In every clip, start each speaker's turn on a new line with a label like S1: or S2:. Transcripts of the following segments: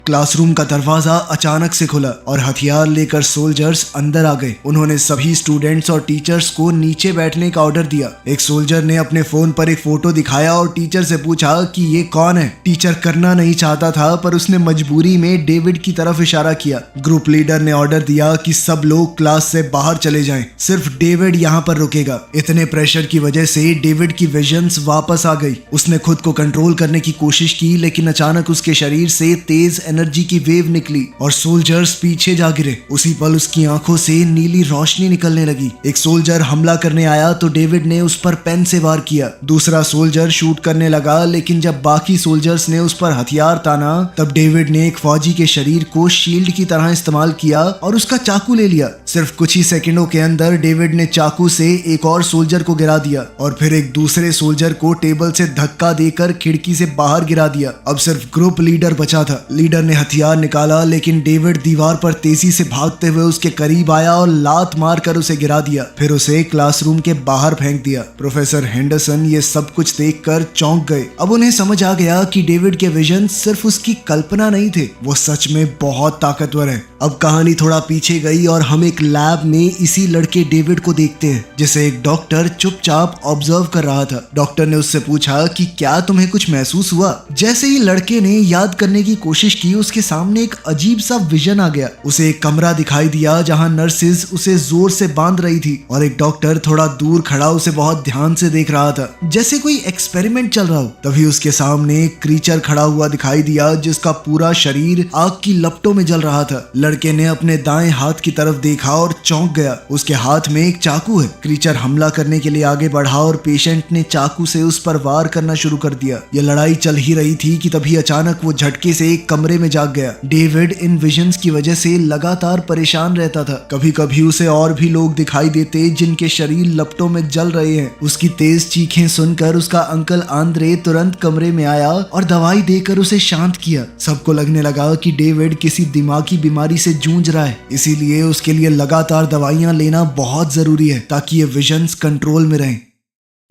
S1: Classroom का दरवाजा अचानक से खुला और हथियार लेकर सोल्जर्स अंदर आ गए। उन्होंने सभी स्टूडेंट्स और टीचर्स को नीचे बैठने का ऑर्डर दिया। एक सोल्जर ने अपने फोन पर एक फोटो दिखाया और टीचर से पूछा कि ये कौन है। टीचर करना नहीं चाहता था पर उसने मजबूरी में डेविड की तरफ इशारा किया। ग्रुप लीडर ने ऑर्डर दिया कि सब लोग क्लास से बाहर चले जाएं, सिर्फ डेविड यहाँ पर रुकेगा। इतने प्रेशर की वजह से डेविड की विजन्स वापस आ गई। उसने खुद को कंट्रोल करने की कोशिश की लेकिन अचानक उसके शरीर से तेज एनर्जी की वेव निकली और सोल्जर्स पीछे जा गिरे। उसी पल उसकी आंखों से नीली रोशनी निकलने लगी। एक सोल्जर हमला करने आया तो डेविड ने उस पर पेन से वार किया। दूसरा सोल्जर शूट करने लगा लेकिन जब बाकी सोल्जर्स ने उस पर हथियार ताना तब डेविड ने एक फौजी के शरीर को शील्ड की तरह इस्तेमाल किया और उसका चाकू ले लिया। सिर्फ कुछ ही सेकंडों के अंदर डेविड ने चाकू से एक और सोल्जर को गिरा दिया और फिर एक दूसरे सोल्जर को टेबल से धक्का देकर खिड़की से बाहर गिरा दिया। अब सिर्फ ग्रुप लीडर बचा था। लीडर ने हथियार निकाला लेकिन डेविड दीवार पर तेजी से भागते हुए उसके करीब आया और लात मारकर उसे गिरा दिया, फिर उसे क्लासरूम के बाहर फेंक दिया। प्रोफेसर हेंडरसन ये सब कुछ देखकर चौंक गए। अब उन्हें समझ आ गया कि डेविड के विजन सिर्फ उसकी कल्पना नहीं थे, वो सच में बहुत ताकतवर है। अब कहानी थोड़ा पीछे गई और हम एक लैब में इसी लड़के डेविड को देखते हैं जिसे एक डॉक्टर चुपचाप ऑब्जर्व कर रहा था। डॉक्टर ने उससे पूछा कि क्या तुम्हें कुछ महसूस हुआ। जैसे ही लड़के ने याद करने की कोशिश की उसके सामने एक अजीब सा विजन आ गया। उसे एक कमरा दिखाई दिया जहां नर्सेज उसे जोर से बांध रही थी और एक डॉक्टर थोड़ा दूर खड़ा उसे बहुत ध्यान से देख रहा था जैसे कोई एक्सपेरिमेंट चल रहा हो। तभी उसके सामने एक क्रीचर खड़ा हुआ दिखाई दिया जिसका पूरा शरीर आग की लपटों में जल रहा था। लड़के ने अपने दाएं हाथ की तरफ देखा और चौंक गया। उसके हाथ में एक चाकू है। क्रीचर हमला करने के लिए आगे बढ़ा और पेशेंट ने चाकू से उस पर वार करना शुरू कर दिया। यह लड़ाई चल ही रही थी कि तभी अचानक वो झटके से एक कमरे में जाग गया। डेविड इन विजन्स की वजह से लगातार परेशान रहता था। कभी कभी उसे और भी लोग दिखाई देते जिनके शरीर लपटों में जल रहे हैं। उसकी तेज चीखें सुनकर उसका अंकल आंद्रे तुरंत कमरे में आया और दवाई देकर उसे शांत किया। सबको लगने लगा कि डेविड किसी दिमागी बीमारी से जूझ रहा है, इसीलिए उसके लिए लगातार दवाइयां लेना बहुत जरूरी है ताकि ये विजन्स कंट्रोल में रहें।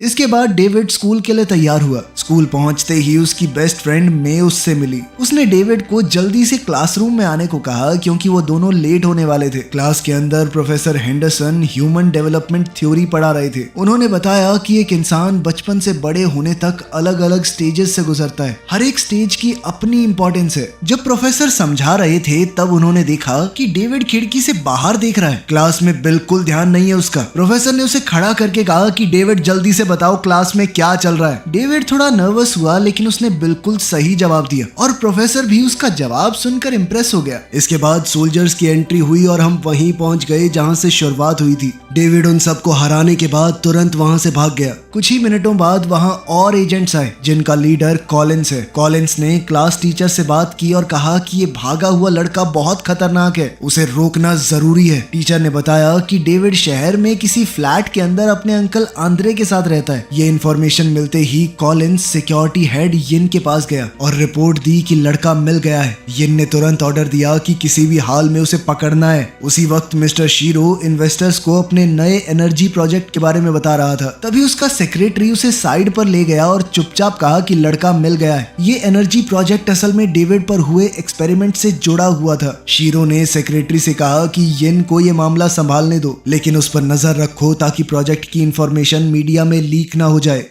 S1: इसके बाद डेविड स्कूल के लिए तैयार हुआ। स्कूल पहुंचते ही उसकी बेस्ट फ्रेंड मे उससे मिली। उसने डेविड को जल्दी से क्लासरूम में आने को कहा क्योंकि वो दोनों लेट होने वाले थे। क्लास के अंदर professor Henderson human development theory पढ़ा रहे थे। उन्होंने बताया कि एक इंसान बचपन से बड़े होने तक अलग अलग स्टेजेस से गुजरता है। हर एक स्टेज की अपनी इंपॉर्टेंस है। जब प्रोफेसर समझा रहे थे तब उन्होंने देखा कि डेविड खिड़की से बाहर देख रहा है। क्लास में बिल्कुल ध्यान नहीं है उसका। प्रोफेसर ने उसे खड़ा करके कहा कि डेविड जल्दी से बताओ क्लास में क्या चल रहा है। डेविड थोड़ा नर्वस हुआ लेकिन उसने बिल्कुल सही जवाब दिया और प्रोफेसर भी उसका जवाब सुनकर इम्प्रेस हो गया। इसके बाद सोल्जर्स की एंट्री हुई और हम वहीं पहुंच गए जहां से शुरुआत हुई थी। डेविड उन सबको हराने के बाद तुरंत वहां से भाग गया। कुछ ही मिनटों बाद वहां और एजेंट्स आए जिनका लीडर कॉलिंस है। कॉलिंस ने क्लास टीचर से बात की और कहा कि ये भागा हुआ लड़का बहुत खतरनाक है, उसे रोकना जरूरी है। टीचर ने बताया कि डेविड शहर में किसी फ्लैट के अंदर अपने अंकल आंद्रे के साथ रहता है। ये इन्फॉर्मेशन मिलते ही कॉलिंस सिक्योरिटी हेड यिन के पास गया और रिपोर्ट दी कि लड़का मिल गया है। यिन ने तुरंत ऑर्डर दिया कि किसी भी हाल में उसे पकड़ना है। उसी वक्त मिस्टर शीरो इन्वेस्टर्स को अपने नए एनर्जी प्रोजेक्ट के बारे में बता रहा था। तभी उसका सेक्रेटरी उसे साइड पर ले गया और चुपचाप कहा कि लड़का मिल गया है। ये एनर्जी प्रोजेक्ट असल में डेविड पर हुए एक्सपेरिमेंट से जुड़ा हुआ था। शीरो ने सेक्रेटरी से कहा कि यिन को ये मामला संभालने दो लेकिन उस पर नजर रखो ताकि प्रोजेक्ट की इंफॉर्मेशन मीडिया में लीक ना हो जाए।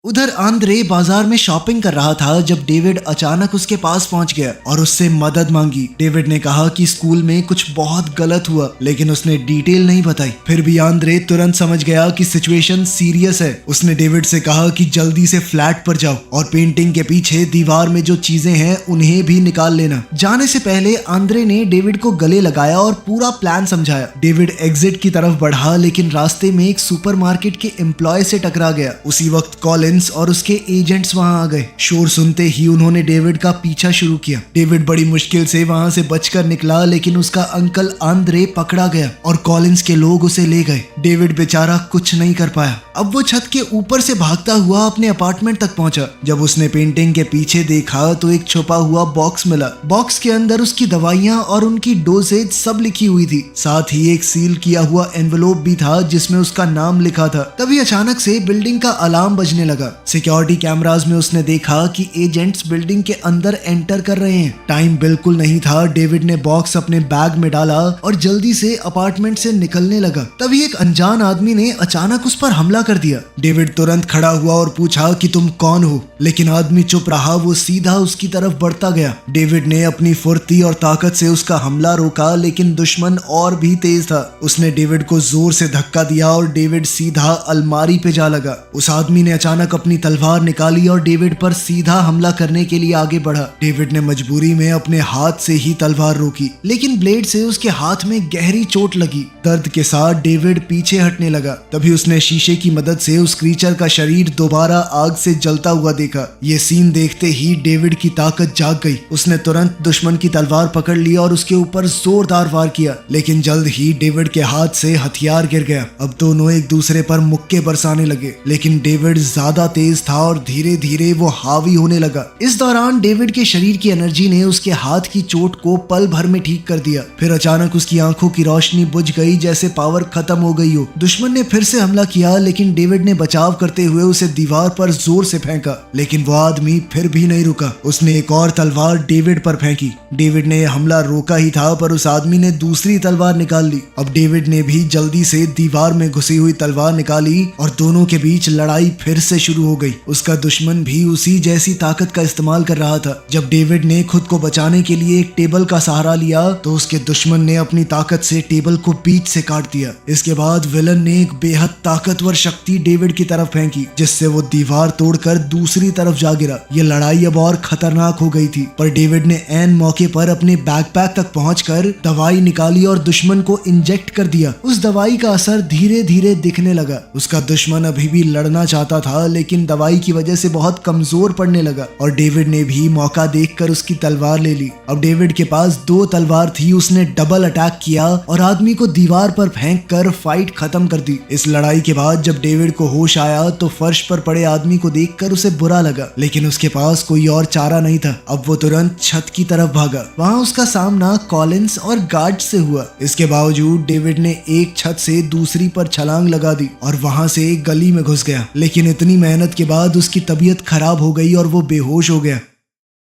S1: उधर आंद्रे बाजार में शॉपिंग कर रहा था जब डेविड अचानक उसके पास पहुंच गया और उससे मदद मांगी। डेविड ने कहा कि स्कूल में कुछ बहुत गलत हुआ लेकिन उसने डिटेल नहीं बताई। फिर भी आंद्रे तुरंत समझ गया कि सिचुएशन सीरियस है। उसने डेविड से कहा कि जल्दी से फ्लैट पर जाओ और पेंटिंग के पीछे दीवार में जो चीजें हैं उन्हें भी निकाल लेना। जाने से पहले आंद्रे ने डेविड को गले लगाया और पूरा प्लान समझाया। डेविड एग्जिट की तरफ बढ़ा लेकिन रास्ते में एक सुपरमार्केट के एम्प्लॉय से टकरा गया। उसी वक्त कॉलिंस और उसके एजेंट्स वहां आ गए। शोर सुनते ही उन्होंने डेविड का पीछा शुरू किया। डेविड बड़ी मुश्किल से वहां से बचकर निकला लेकिन उसका अंकल आंद्रे पकड़ा गया और कॉलिंस के लोग उसे ले गए। डेविड बेचारा कुछ नहीं कर पाया। अब वो छत के ऊपर से भागता हुआ अपने अपार्टमेंट तक पहुंचा। जब उसने पेंटिंग के पीछे देखा तो एक छुपा हुआ बॉक्स मिला। बॉक्स के अंदर उसकी दवाइयां और उनकी डोसेज सब लिखी हुई थी। साथ ही एक सील किया हुआ एनवेलोप भी था जिसमें उसका नाम लिखा था। तभी अचानक से बिल्डिंग का अलार्म बजने लगा। लगा। सिक्योरिटी कैमरास में उसने देखा कि एजेंट्स बिल्डिंग के अंदर एंटर कर रहे हैं। टाइम बिल्कुल नहीं था। डेविड ने बॉक्स अपने बैग में डाला और जल्दी से अपार्टमेंट से निकलने लगा। तभी एक अनजान आदमी ने अचानक उस पर हमला कर दिया। डेविड तुरंत खड़ा हुआ और पूछा कि तुम कौन हो, लेकिन आदमी चुप रहा। वो सीधा उसकी तरफ बढ़ता गया। डेविड ने अपनी फुर्ती और ताकत से उसका हमला रोका, लेकिन दुश्मन और भी तेज था। उसने डेविड को जोर से धक्का दिया और डेविड सीधा अलमारी पे जा लगा। उस आदमी ने अचानक अपनी तलवार निकाली और डेविड पर सीधा हमला करने के लिए आगे बढ़ा। डेविड ने मजबूरी में अपने हाथ से ही तलवार रोकी, लेकिन ब्लेड से उसके हाथ में गहरी चोट लगी। दर्द के साथ डेविड पीछे हटने लगा। तभी उसने शीशे की मदद से उस क्रीचर का शरीर दोबारा आग से जलता हुआ देखा। ये सीन देखते ही डेविड की ताकत जाग गई। उसने तुरंत दुश्मन की तलवार पकड़ ली और उसके ऊपर जोरदार वार किया, लेकिन जल्द ही डेविड के हाथ से हथियार गिर गया। अब दोनों एक दूसरे पर मुक्के बरसाने लगे, लेकिन डेविड ज्यादा तेज था और धीरे धीरे वो हावी होने लगा। इस दौरान डेविड के शरीर की एनर्जी ने उसके हाथ की चोट को पल भर में ठीक कर दिया। फिर अचानक उसकी आंखों की रोशनी बुझ गई, जैसे पावर खत्म हो गई हो। दुश्मन ने फिर से हमला किया, लेकिन डेविड ने बचाव करते हुए उसे दीवार पर जोर से फेंका, लेकिन वो आदमी फिर भी नहीं रुका। उसने एक और तलवार डेविड पर फेंकी। डेविड ने यह हमला रोका ही था, पर उस आदमी ने दूसरी तलवार निकाल ली। अब डेविड ने भी जल्दी से दीवार में घुसी हुई तलवार निकाली और दोनों के बीच लड़ाई फिर से शुरू हो गई। उसका दुश्मन भी उसी जैसी ताकत का इस्तेमाल कर रहा था। जब डेविड ने खुद को बचाने के लिए एक टेबल का सहारा लिया, तो उसके दुश्मन ने अपनी ताकत से टेबल को बीच से काट दिया। इसके बाद विलन ने एक बेहद ताकतवर शक्ति डेविड की तरफ फेंकी, जिससे वो दीवार तोड़कर दूसरी तरफ जा गिरा। ये लड़ाई अब और खतरनाक हो गई थी, पर डेविड ने ऐन मौके पर अपने बैकपैक तक पहुंचकर दवाई निकाली और दुश्मन को इंजेक्ट कर दिया। उस दवाई का असर धीरे धीरे दिखने लगा। उसका दुश्मन अभी भी लड़ना चाहता था, लेकिन दवाई की वजह से बहुत कमजोर पड़ने लगा और डेविड ने भी मौका देखकर उसकी तलवार ले ली। अब डेविड के पास 2 तलवार थी। उसने डबल अटैक किया और आदमी को दीवार पर फेंक कर फाइट खत्म कर दी। इस लड़ाई के बाद जब डेविड को होश आया, तो फर्श पर पड़े आदमी को देखकर उसे बुरा लगा, लेकिन उसके पास कोई और चारा नहीं था। अब वो तुरंत छत की तरफ भागा। वहाँ उसका सामना कॉलिंस और गार्ड से हुआ। इसके बावजूद डेविड ने एक छत से दूसरी पर छलांग लगा दी और वहाँ से एक गली में घुस गया, लेकिन इतनी मेहनत के बाद उसकी तबीयत खराब हो गई और वो बेहोश हो गया।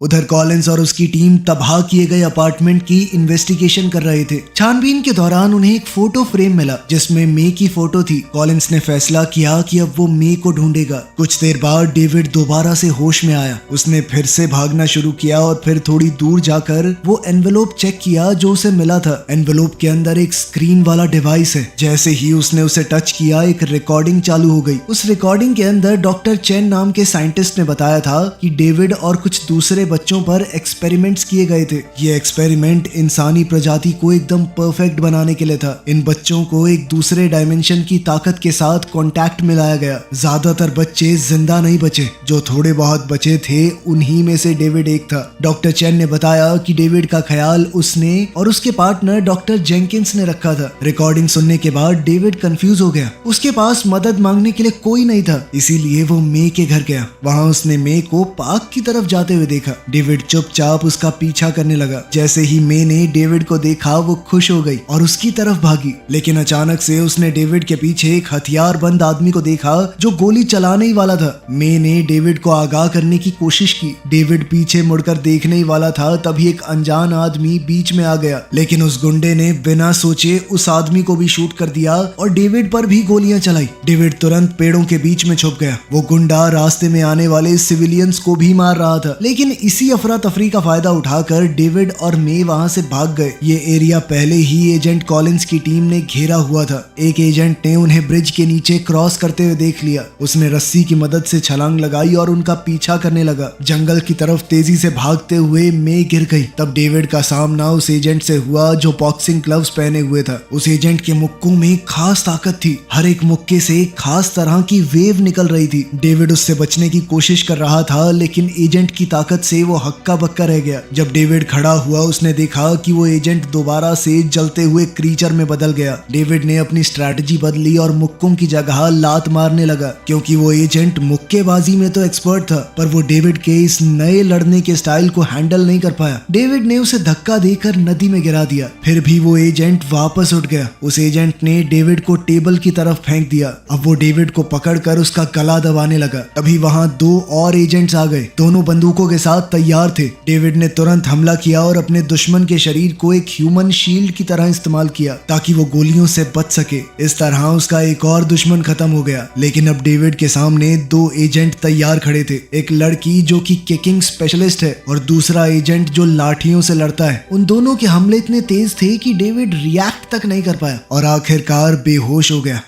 S1: उधर कॉलिंस और उसकी टीम तबाह किए गए अपार्टमेंट की इन्वेस्टिगेशन कर रहे थे। छानबीन के दौरान उन्हें एक फोटो फ्रेम मिला, जिसमें मे की फोटो थी। कॉलिंस ने फैसला किया कि अब वो मे को ढूंढेगा। कुछ देर बाद डेविड दोबारा से होश में आया। उसने फिर से भागना शुरू किया और फिर थोड़ी दूर जाकर वो एनवेलोप चेक किया जो उसे मिला था। एनवेलोप के अंदर एक स्क्रीन वाला डिवाइस है। जैसे ही उसने उसे टच किया, एक रिकॉर्डिंग चालू हो गई। उस रिकॉर्डिंग के अंदर डॉक्टर चेन नाम के साइंटिस्ट ने बताया था कि डेविड और कुछ दूसरे बच्चों पर एक्सपेरिमेंट्स किए गए थे। ये एक्सपेरिमेंट इंसानी प्रजाति को एकदम परफेक्ट बनाने के लिए था। इन बच्चों को एक दूसरे डायमेंशन की ताकत के साथ कांटेक्ट में लाया गया। ज्यादातर बच्चे जिंदा नहीं बचे। जो थोड़े बहुत बचे थे, उन्हीं में से डेविड एक था। डॉक्टर चेन ने बताया कि डेविड का ख्याल उसने और उसके पार्टनर डॉक्टर जेंकिंस ने रखा था। रिकॉर्डिंग सुनने के बाद डेविड कंफ्यूज हो गया। उसके पास मदद मांगने के लिए कोई नहीं था, इसीलिए वो मे के घर गया। वहाँ उसने मे को पार्क की तरफ जाते हुए देखा। डेविड चुपचाप उसका पीछा करने लगा। जैसे ही मे ने डेविड को देखा, वो खुश हो गई और उसकी तरफ भागी, लेकिन अचानक से उसने डेविड के पीछे एक हथियार बंद आदमी को देखा जो गोली चलाने ही वाला था। मे ने डेविड को आगाह करने की कोशिश की। डेविड पीछे मुड़कर देखने ही वाला था, तभी एक अनजान आदमी बीच में आ गया, लेकिन उस गुंडे ने बिना सोचे उस आदमी को भी शूट कर दिया और डेविड पर भी गोलियां चलाई। डेविड तुरंत पेड़ों के बीच में छुप गया। वो गुंडा रास्ते में आने वाले सिविलियंस को भी मार रहा था, लेकिन इसी अफरा तफरी का फायदा उठाकर डेविड और मे वहां से भाग गए। ये एरिया पहले ही एजेंट कॉलिंस की टीम ने घेरा हुआ था। एक एजेंट ने उन्हें ब्रिज के नीचे क्रॉस करते हुए देख लिया। उसने रस्सी की मदद से छलांग लगाई और उनका पीछा करने लगा। जंगल की तरफ तेजी से भागते हुए मे गिर गई। तब डेविड का सामना उस एजेंट से हुआ जो बॉक्सिंग ग्लव्स पहने हुए था। उस एजेंट के मुक्कों में खास ताकत थी। हर एक मुक्के से एक खास तरह की वेव निकल रही थी। डेविड उससे बचने की कोशिश कर रहा था, लेकिन एजेंट की ताकत से वो हक्का बक्का रह गया। जब डेविड खड़ा हुआ उसने देखा कि वो एजेंट दोबारा से जलते हुए क्रीचर में बदल गया। डेविड ने अपनी स्ट्रैटेजी बदली और मुक्कों की जगह लात मारने लगा, क्योंकि वो एजेंट मुक्केबाजी में तो एक्सपर्ट था, पर वो डेविड के इस नए लड़ने के स्टाइल को हैंडल नहीं कर पाया। डेविड ने उसे धक्का देकर नदी में गिरा दिया। फिर भी वो एजेंट वापस उठ गया। उस एजेंट ने डेविड को टेबल की तरफ फेंक दिया। अब वो डेविड को पकड़कर उसका गला दबाने लगा। तभी वहां 2 और एजेंट्स आ गए। दोनों बंदूकों के साथ तैयार थे। डेविड ने तुरंत हमला किया और अपने दुश्मन के शरीर को एक ह्यूमन शील्ड की तरह इस्तेमाल किया ताकि वो गोलियों से बच सके। इस तरह उसका एक और दुश्मन खत्म हो गया। लेकिन अब डेविड के सामने 2 एजेंट तैयार खड़े थे। एक लड़की जो कि किकिंग स्पेशलिस्ट है और दूसरा एजेंट जो लाठियों से लड़ता है। उन दोनों के हमले इतने तेज थे कि डेविड रिएक्ट तक नहीं कर पाया और आखिरकार बेहोश हो गया।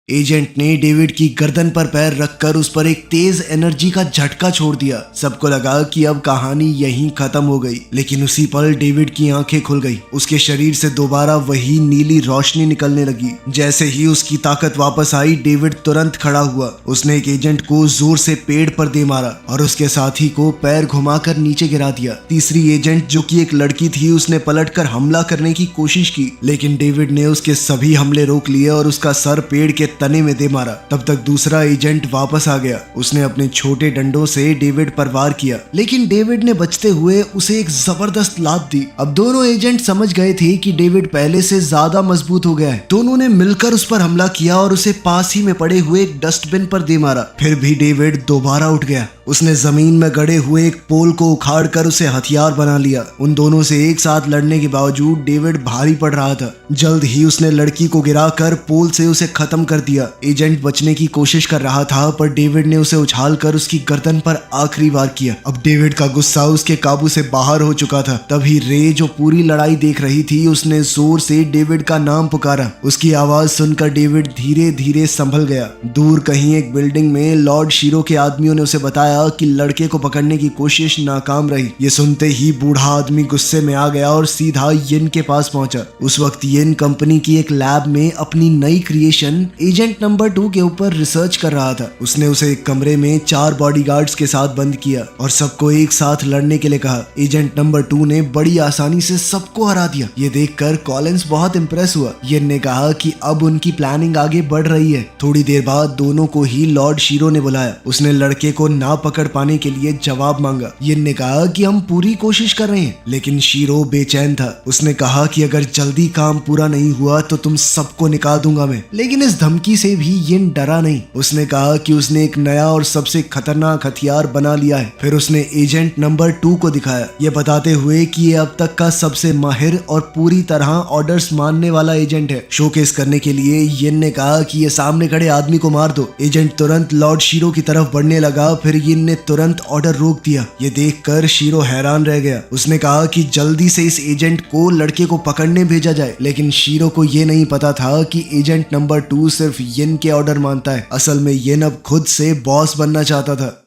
S1: एजेंट ने डेविड की गर्दन पर पैर रखकर उस पर एक तेज एनर्जी का झटका छोड़ दिया। सबको लगा कि अब कहानी यहीं खत्म हो गई, लेकिन उसी पल डेविड की आंखें खुल गई। उसके शरीर से दोबारा वही नीली रोशनी निकलने लगी। जैसे ही उसकी ताकत वापस आई, डेविड तुरंत खड़ा हुआ। उसने एक एजेंट को जोर से पेड़ पर दे मारा और उसके साथी को पैर घुमाकर नीचे गिरा दिया। तीसरी एजेंट जो कि एक लड़की थी, उसने पलटकर हमला करने की कोशिश की, लेकिन डेविड ने उसके सभी हमले रोक लिए और उसका सर पेड़ के तने में दे मारा। तब तक दूसरा एजेंट वापस आ गया। उसने अपने छोटे डंडों से डेविड पर वार किया, लेकिन डेविड ने बचते हुए उसे एक जबरदस्त लात दी। अब दोनों एजेंट समझ गए थे कि डेविड पहले से ज्यादा मजबूत हो गया है। दोनों ने मिलकर उस पर हमला किया और उसे पास ही में पड़े हुए एक डस्टबिन पर दे मारा। फिर भी डेविड दोबारा उठ गया। उसने जमीन में गड़े हुए एक पोल को उखाड़कर उसे हथियार बना लिया। उन दोनों से एक साथ लड़ने के बावजूद डेविड भारी पड़ रहा था। जल्द ही उसने लड़की को गिराकर पोल से उसे खत्म कर दिया। एजेंट बचने की कोशिश कर रहा था, पर डेविड ने उसे उछालकर उसकी गर्दन पर आखिरी वार किया। अब डेविड का गुस्सा उसके काबू से बाहर हो चुका था। तभी रे, जो पूरी लड़ाई देख रही थी, उसने जोर से डेविड का नाम पुकारा। उसकी आवाज सुनकर डेविड धीरे धीरे संभल गया। दूर कहीं एक बिल्डिंग में लॉर्ड शीरो के आदमियों ने उसे बताया कि लड़के को पकड़ने की कोशिश नाकाम रही। ये सुनते ही बूढ़ा आदमी गुस्से में आ गया और सीधा यिन के पास पहुंचा। उस वक्त यिन कंपनी की एक लैब में अपनी नई क्रिएशन एजेंट नंबर 2 के ऊपर रिसर्च कर रहा था। उसने उसे एक कमरे में 4 बॉडीगार्ड्स के साथ बंद किया और सबको एक साथ लड़ने के लिए कहा। एजेंट नंबर 2 ने बड़ी आसानी से सबको हरा दिया। ये देखकर कॉलिंस बहुत इंप्रेस हुआ। यिन ने कहा कि अब उनकी प्लानिंग आगे बढ़ रही है। थोड़ी देर बाद दोनों को ही लॉर्ड शीरो ने बुलाया। उसने लड़के को ना पकड़ पाने के लिए जवाब मांगा। यिन ने कहा कि हम पूरी कोशिश कर रहे हैं, लेकिन शीरो बेचैन था। उसने कहा कि अगर जल्दी काम पूरा नहीं हुआ तो तुम सबको निकाल दूंगा मैं। लेकिन इस धमकी से भी यिन डरा नहीं। उसने कहा कि उसने एक नया और सबसे खतरनाक हथियार बना लिया है। फिर उसने एजेंट नंबर 2 को दिखाया, ये बताते हुए कि ये अब तक का सबसे माहिर और पूरी तरह ऑर्डर्स मानने वाला एजेंट है। शोकेस करने के लिए यिन ने कहा कि ये सामने खड़े आदमी को मार दो। एजेंट तुरंत लॉर्ड शीरो की तरफ बढ़ने लगा। फिर यिन ने तुरंत ऑर्डर रोक दिया। ये देखकर शीरो हैरान रह गया। उसने कहा कि जल्दी से इस एजेंट को लड़के को पकड़ने भेजा जाए, लेकिन शीरो को ये नहीं पता था कि एजेंट नंबर 2 सिर्फ यिन के ऑर्डर मानता है। असल में यिन अब खुद से बॉस बनना चाहता था।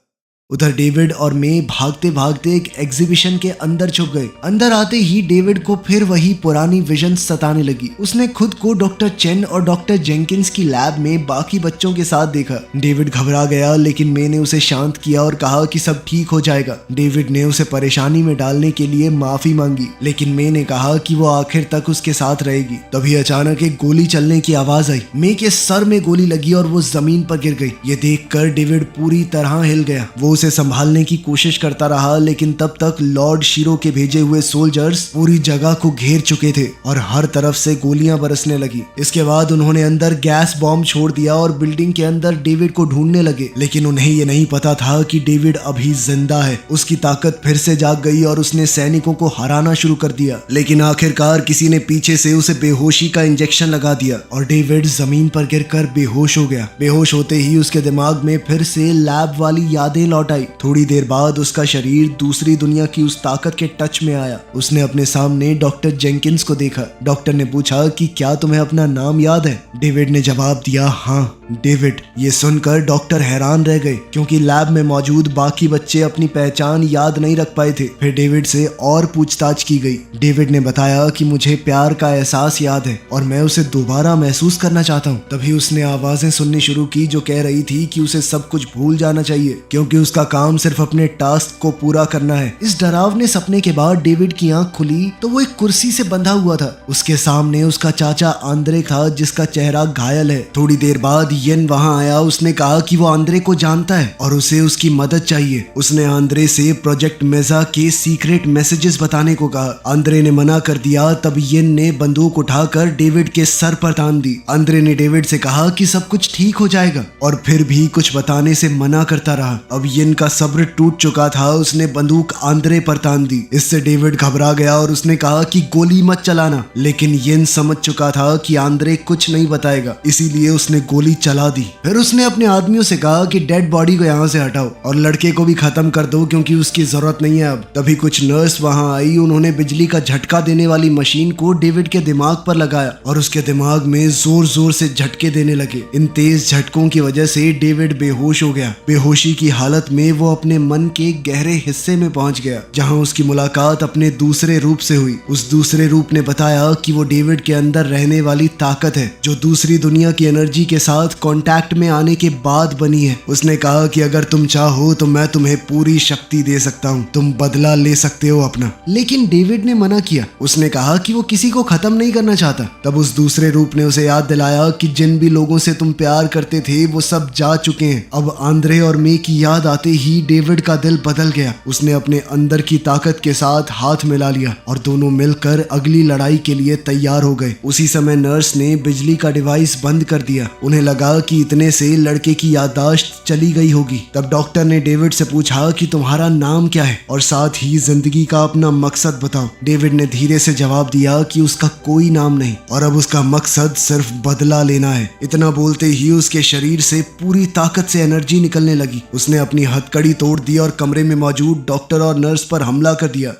S1: उधर डेविड और मे भागते भागते एक एग्जीबिशन के अंदर छुप गए। अंदर आते ही डेविड को फिर वही पुरानी विजन सताने लगी। उसने खुद को डॉक्टर चेन और डॉक्टर जेंकिंस की लैब में बाकी बच्चों के साथ देखा। डेविड घबरा गया, लेकिन मे ने उसे शांत किया और कहा कि सब ठीक हो जाएगा। डेविड ने उसे परेशानी में डालने के लिए माफी मांगी, लेकिन मे ने कहा कि वो आखिर तक उसके साथ रहेगी। तभी अचानक एक गोली चलने की आवाज आई। मे के सर में गोली लगी और वो जमीन पर गिर गई। ये देखकर डेविड पूरी तरह हिल गया। वो उसे संभालने की कोशिश करता रहा, लेकिन तब तक लॉर्ड शीरो के भेजे हुए सोल्जर्स पूरी जगह को घेर चुके थे और हर तरफ से गोलियां बरसने लगी। इसके बाद उन्होंने अंदर गैस बॉम्ब छोड़ दिया और बिल्डिंग के अंदर डेविड को ढूंढने लगे, लेकिन उन्हें ये नहीं पता था कि डेविड अभी जिंदा है। उसकी ताकत फिर से जाग गई और उसने सैनिकों को हराना शुरू कर दिया। लेकिन आखिरकार किसी ने पीछे से उसे बेहोशी का इंजेक्शन लगा दिया और डेविड जमीन पर गिरकर बेहोश हो गया। बेहोश होते ही उसके दिमाग में फिर से लैब वाली यादें लौट आई। थोड़ी देर बाद उसका शरीर दूसरी दुनिया की उस ताकत के टच में आया। उसने अपने सामने डॉक्टर जेंकिंस को देखा। डॉक्टर ने पूछा कि क्या तुम्हें अपना नाम याद है? डेविड ने जवाब दिया, हाँ डेविड। ये सुनकर डॉक्टर हैरान रह गए, क्योंकि लैब में मौजूद बाकी बच्चे अपनी पहचान याद नहीं रख पाए थे। फिर डेविड से और पूछताछ की गई। डेविड ने बताया कि मुझे प्यार का एहसास याद है और मैं उसे दोबारा महसूस करना चाहता हूँ। तभी उसने आवाजें सुननी शुरू की जो कह रही थी कि उसे सब कुछ भूल जाना चाहिए, क्योंकि उसका उसका काम सिर्फ अपने टास्क को पूरा करना है। इस डरावने सपने के बाद डेविड की आंख खुली तो वो एक कुर्सी से बंधा हुआ था। उसके सामने उसका चाचा आंद्रे था जिसका चेहरा घायल है। थोड़ी देर बाद येन वहां आया। उसने कहा कि वो आंद्रे को जानता है और उसे उसकी मदद चाहिए। उसने आंद्रे से प्रोजेक्ट मेजा के सीक्रेट मैसेजेस बताने को कहा। आंद्रे ने मना कर दिया। तब येन ने बंदूक उठाकर डेविड के सर पर तान दी। आंद्रे ने डेविड से कहा कि सब कुछ ठीक हो जाएगा और फिर भी कुछ बताने से मना करता रहा। अब येन का सब्र टूट चुका था। उसने बंदूक आंद्रे पर तान दी। इससे डेविड घबरा गया और उसने कहा कि गोली मत चलाना, लेकिन येन समझ चुका था कि आंद्रे कुछ नहीं बताएगा, इसीलिए उसने गोली चला दी। फिर उसने अपने आदमियों से कहा कि डेड बॉडी को यहाँ से हटाओ और लड़के को भी खत्म कर दो क्योंकि उसकी जरूरत नहीं है अब। तभी कुछ नर्स वहां आई। उन्होंने बिजली का झटका देने वाली मशीन को डेविड के दिमाग पर लगाया और उसके दिमाग में जोर जोर से झटके देने लगे। इन तेज झटकों की वजह से डेविड बेहोश हो गया। बेहोशी की हालत में वो अपने मन के गहरे हिस्से में पहुंच गया जहां उसकी मुलाकात अपने दूसरे रूप से हुई। उस दूसरे रूप ने बताया कि वो डेविड के अंदर रहने वाली ताकत है जो दूसरी दुनिया की एनर्जी के साथ कांटेक्ट में आने के बाद बनी है। उसने कहा कि अगर तुम चाहो तो मैं तुम्हें पूरी शक्ति दे सकता हूँ, तुम बदला ले सकते हो अपना। लेकिन डेविड ने मना किया। उसने कहा कि वो किसी को खत्म नहीं करना चाहता। तब उस दूसरे रूप ने उसे याद दिलाया कि जिन भी लोगों से तुम प्यार करते थे वो सब जा चुके हैं। अब आंद्रे और मे की याद आते ही डेविड का दिल बदल गया। उसने अपने अंदर की ताकत के साथ हाथ मिला लिया और दोनों मिलकर अगली लड़ाई के लिए तैयार हो गए। उसी समय नर्स ने बिजली का डिवाइस बंद कर दिया। उन्हें लगा कि इतने से लड़के की याददाश्त चली गई होगी। तब डॉक्टर ने डेविड से पूछा कि तुम्हारा नाम क्या है और साथ ही जिंदगी का अपना मकसद बताओ। डेविड ने धीरे से जवाब दिया कि उसका कोई नाम नहीं और अब उसका मकसद सिर्फ बदला लेना है। इतना बोलते ही उसके शरीर से पूरी ताकत से एनर्जी निकलने लगी। उसने अपनी हथकड़ी तोड़ दी और कमरे में मौजूद डॉक्टर और नर्स पर हमला कर दिया।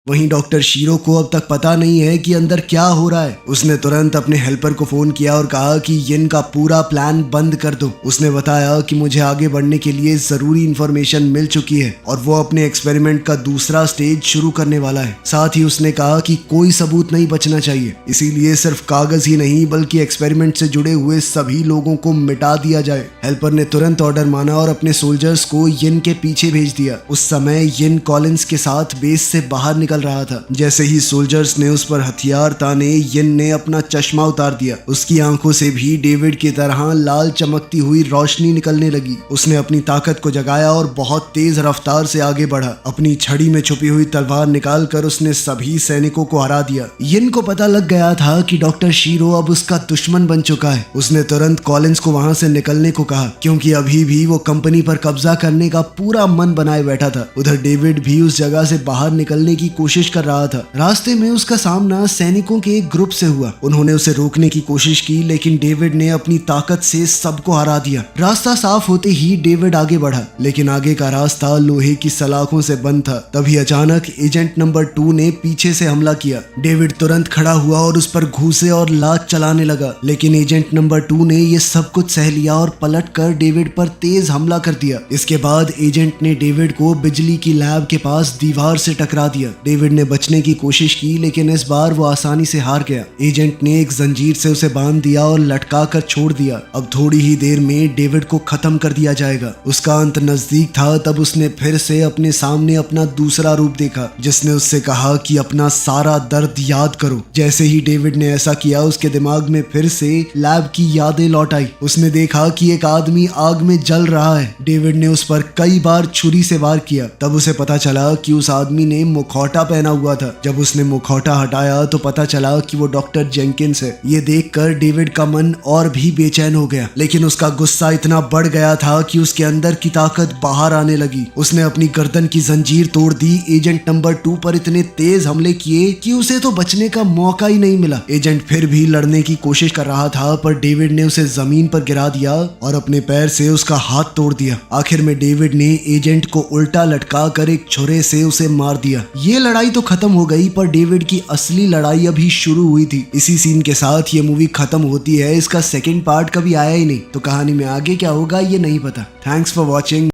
S1: वहीं डॉक्टर शीरो को अब तक पता नहीं है कि अंदर क्या हो रहा है। उसने तुरंत अपने हेल्पर को फोन किया और कहा कि येन का पूरा प्लान बंद कर दो। उसने बताया कि मुझे आगे बढ़ने के लिए जरूरी इंफॉर्मेशन मिल चुकी है और वो अपने एक्सपेरिमेंट का दूसरा स्टेज शुरू करने वाला है। साथ ही उसने कहा कि कोई सबूत नहीं बचना चाहिए, इसीलिए सिर्फ कागज ही नहीं बल्कि एक्सपेरिमेंट से जुड़े हुए सभी लोगों को मिटा दिया जाए। हेल्पर ने तुरंत ऑर्डर माना और अपने सोल्जर्स को येन के पीछे भेज दिया। उस समय येन कॉलिंस के साथ बेस से बाहर निकल रहा था। जैसे ही सोल्जर्स ने उस पर हथियार ताने, येन ने अपना चश्मा उतार दिया। उसकी आंखों से भी डेविड की तरह लाल चमकती हुई रोशनी निकलने लगी। उसने अपनी ताकत को जगाया और बहुत तेज रफ्तार से आगे बढ़ा। अपनी छड़ी में छुपी हुई तलवार निकालकर उसने सभी सैनिकों को हरा दिया। येन को पता लग गया था कि डॉक्टर शीरो अब उसका दुश्मन बन चुका है। उसने तुरंत कॉलिंस को वहां से निकलने को कहा क्योंकि अभी भी वो कंपनी पर कब्जा करने का पूरा मन बनाए बैठा था। उधर डेविड भी उस जगह से बाहर निकलने की कोशिश कर रहा था। रास्ते में उसका सामना सैनिकों के एक ग्रुप से हुआ। उन्होंने उसे रोकने की कोशिश की लेकिन डेविड ने अपनी ताकत से सबको हरा दिया। रास्ता साफ होते ही डेविड आगे बढ़ा लेकिन आगे का रास्ता लोहे की सलाखों से बंद था। तभी अचानक एजेंट नंबर 2 ने पीछे से हमला किया। डेविड तुरंत खड़ा हुआ और उस पर घूंसे और लात चलाने लगा, लेकिन एजेंट नंबर 2 ने ये सब कुछ सह लिया और पलट कर डेविड पर तेज हमला कर दिया। इसके बाद एजेंट ने डेविड को बिजली की लैब के पास दीवार से टकरा दिया। डेविड ने बचने की कोशिश की लेकिन इस बार वो आसानी से हार गया। एजेंट ने एक जंजीर से उसे बांध दिया और लटका कर छोड़ दिया। अब थोड़ी ही देर में डेविड को खत्म कर दिया जाएगा। उसका अंत नजदीक था। तब उसने फिर से अपने सामने अपना दूसरा रूप देखा जिसने उससे कहा कि अपना सारा दर्द याद करो। जैसे ही डेविड ने ऐसा किया उसके दिमाग में फिर से लैब की यादें लौट आई। उसने देखा कि एक आदमी आग में जल रहा है। डेविड ने उस पर कई बार छुरी से वार किया। तब उसे पता चला कि उस आदमी ने मुखौटा पहना हुआ था। जब उसने मुखौटा हटाया तो पता चला कि वो डॉक्टर जेंकिंस है। ये देखकर डेविड का मन और भी बेचैन हो गया, लेकिन उसका गुस्सा इतना बढ़ गया था कि उसके अंदर की ताकत बाहर आने लगी। उसने अपनी गर्दन की जंजीर तोड़ दी। एजेंट नंबर 2 पर इतने तेज हमले किए कि उसे तो बचने का मौका ही नहीं मिला। एजेंट फिर भी लड़ने की कोशिश कर रहा था पर डेविड ने उसे जमीन पर गिरा दिया और अपने पैर से उसका हाथ तोड़ दिया। आखिर में डेविड ने एजेंट को उल्टा लटका कर एक छुरे से उसे मार दिया। ये लड़ाई तो खत्म हो गई पर डेविड की असली लड़ाई अभी शुरू हुई थी। इसी सीन के साथ ये मूवी खत्म होती है। इसका सेकंड पार्ट कभी आया ही नहीं, तो कहानी में आगे क्या होगा ये नहीं पता। Thanks for watching.